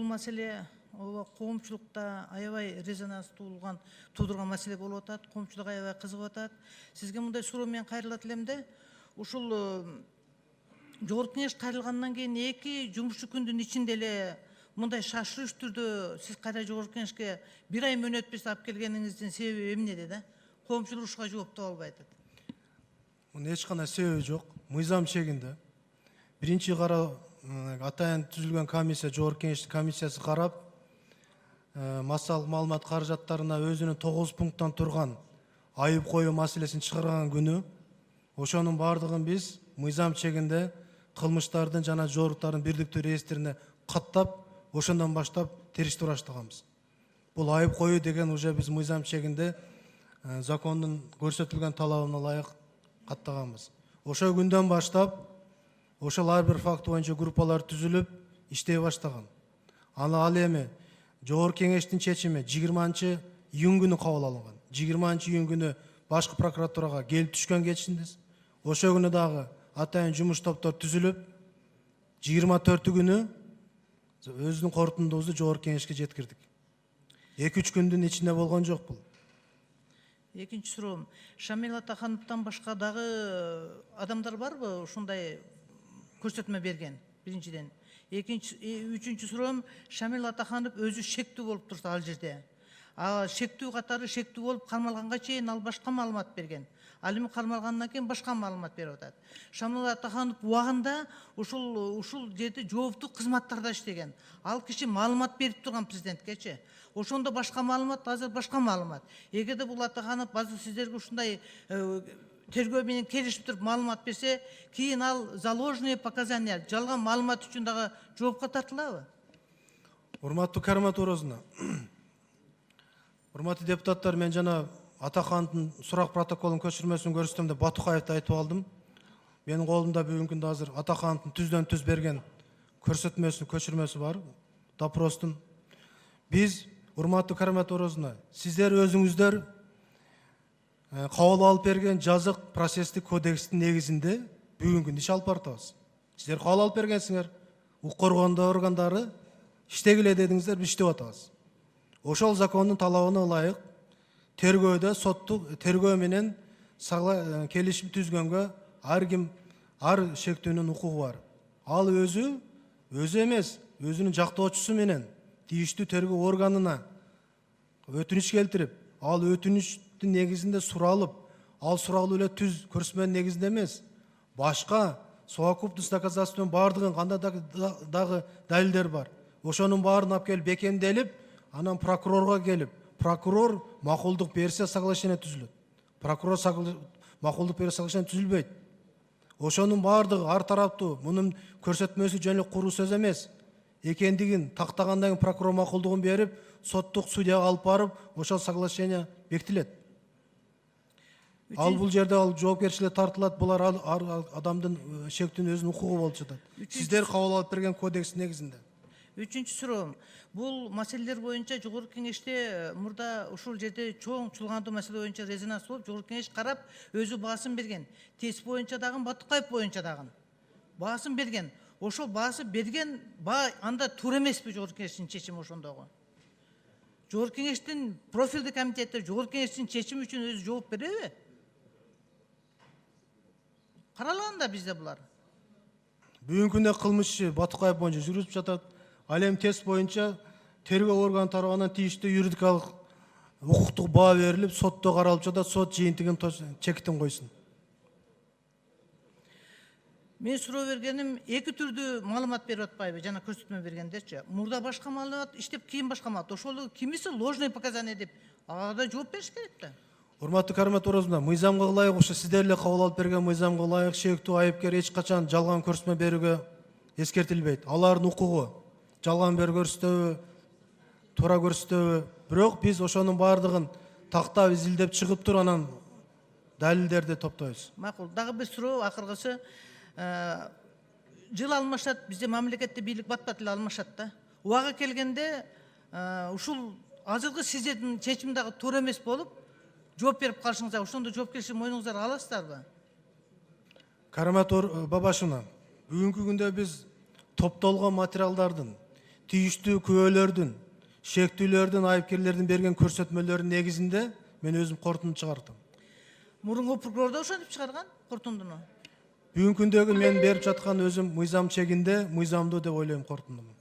маселе коомчулукта аябай резонанс туудурган маселе болуп атат. Коомчулук аябай кызыгып атат. Сизге мындай суроо менен кайрылат элем да. Ушул жогорку кеңеш кайрылгандан кийин 2 жумуш күндүн ичинде эле мындай шашылыш түрдө сиз кайра жогорку кеңешке 1 ай мөөнөт алып келгениңиздин себеби эмнеде да? Коомчулук ушуга жооптоо албай атат. Мунун эч кандай себеби жок. Мыйзам чегинде. Биринчи атайын түзүлгөн комиссия, жогорку кеңештин комиссиясы карап, массалык маалымат каражаттарына өзүнүн 9 пункттан турган айып коюу маселесин чыгарган күнү, ошонун бардыгын биз мыйзам чегинде кылмыштардын жана жоруктардын бирдиктүү реестрине каттап, ошондон баштап териштире баштаганбыз. Бул айып коюу деген уже биз мыйзам чегинде закондун көрсөтүлгөн талабына ылайык каттаганбыз. Ошол күндөн баштап ошол ар бир факт боюнча группалар түзүлүп иштей баштаган. Ал эми жогорку кеңештин чечими 20-июнь күнү кабыл алынган. 20-июнь күнү башкы прокуратурага келип түшкөн кетишиндес. Ошол күнү дагы атайын жумуш топтор түзүлүп, 24 күнү өзүнүн корутундубузду жогорку кеңешке жеткирдик. 2-3 күндүн ичинде болгон жок бул. Экинчи суроом, Шамил Атахановдон башка дагы адамдар барбы ушундай көрсөтмө берген? Биринчиден. Үчүнчү суроом, Шамил Атаханов өзү шектүү болуп турса ал жерде. Шектүү катары шектүү болуп кармалганга чейин ал башка маалымат берген. Ал эми кармалгандан кийин башка маалымат берип атат. Шамил Атаханов убагында ушул жерде жооптуу кызматтарда иштеген. Ал киши маалымат берип турган президенткечи. Ошондо башка маалымат, азыр башка маалымат. Эгерде бул Атаханов базы сиздерге ушундай тергөө менен келишип туруп маалымат берсе, кийин ал заложенные показания, жалган маалымат үчүн дагы жоопко тартылабы? Урматтуу Каримат Орозовна, урматтуу депутаттар, мен жана Атахановдун сурак протоколунун көчүрмөсүн көрсөтөм деп Батукаевди айтып алдым. Менин колумда бүгүнкү күндө азыр Атахановдун түздөн түз берген көчүрмөсү бар, допростун. Биз, урматтуу Каримат Орозовна, сиздер өзүңүздөр кабыл алып берген жазык процесстик кодекстин негизинде бүгүнкү күндө иш алып баратабыз. Сиздер кабыл алып бергенсиңер, укук коргондоо органдары иштегиле дедиңиздер, биз иштеп атабыз. Ошол закондун талабына ылайык тергөөдө соттук тергөө менен келишим түзгөнгө ар шектүүнүн укугу бар. Ал өзү эмес, өзүнүн жактоочусу менен тийиштүү тергөө органына өтүнүч келтирип, ал өтүнүчтүн негизинде суралып, ал суралуу эле түз көрсөтмөнүн негизинде эмес, башка совокупность доказательствонун бардыгын кандай дагы далилдер бар. Ошонун баарын алып келип бекемделип, анан прокурорго келип, прокурор макулдук берсе соглашение түзүлөт. Прокурор макулдук берсе соглашение түзүлбөйт. Ошонун бардыгы ар тараптуу, мунун көрсөтмөсү жөн эле куруу сөз эмес экендигин тактагандан кийин прокурор макулдугун берип, соттук судьяга алып барып, ошол соглашение бекитилет. Ал бул жерде ал жоопкерчиликке тартылат, булар адамдын шектүүнүн өзүнүн укугу болуп жатат. Сиздер кабыл алып берген кодекстин негизинде. Үчүнчү суроом, бул маселелер боюнча жогорку кеңеште мурда ушул жерде чоң чулгандуу маселе боюнча резонанс болуп, жогорку кеңеш карап өзү баасын берген. ТЭС боюнча дагы, Батукаев боюнча дагы баасын берген. Ошол баасы берген баа анда туура эмеспи жогорку кеңештин чечими ошондогу? Жогорку кеңештин профилдик комитети жогорку кеңештин чечими үчүн өзү жооп береби? Каралган да бизде булар. Бүгүнкү күндө кылмыш иши Батукаев боюнча жүрүп жатат. Ал эми ТЭС боюнча тергөө органы тарабынан тийиштүү юридикалык укуктук баа берилип, сотто каралып жатат, сот жыйынтыгын чекитин койсун. Мен суроо бергеним эки түрдүү маалымат берип атпайбы, жана көрсөтмө бергендерчи. Мурда башка маалымат иштеп, кийин башка маалымат. Ошол кимиси ложный показания деп, ага да жооп бериш керек да. Урматтуу Каримат Орозовна, мыйзамга ылайык ушу сиздер эле кабыл алып берген мыйзамга ылайык шектүү айыпкер эч качан жалган көрсөтмө берүүгө эскертилбейт. Алардын укугу жалган көрсөтөбү, туура көрсөтөбү. Бирок биз ошонун бардыгын тактап изилдеп чыгып туруп анан далилдерди топтойбуз. Макул. Дагы бир суроо, акыркысы. Жыл алмашат, бизде мамлекетте бийлик бат-бат эле алмашат да. Убага келгенде ушул азыркы сиздердин чечим дагы туура эмес болуп, жооп берип калышыңыздар, ошондо жоопкерчилик мойнуңуздарга аласыздарбы? Каримат Бабашевна, бүгүнкү күндө биз топтолгон материалдардын тийиштүү күбөлөрдүн, шектүүлөрдүн, айыпкерлердин берген көрсөтмөлөрүнүн негизинде мен өзүм корутунду чыгардым. Мурунку прокурор да ошентип чыгарган корутундуну. Бүгүнкү күндөгү мен берип жаткан өзүм мыйзам чегинде мыйзамдуу деп ойлойм корутундуму.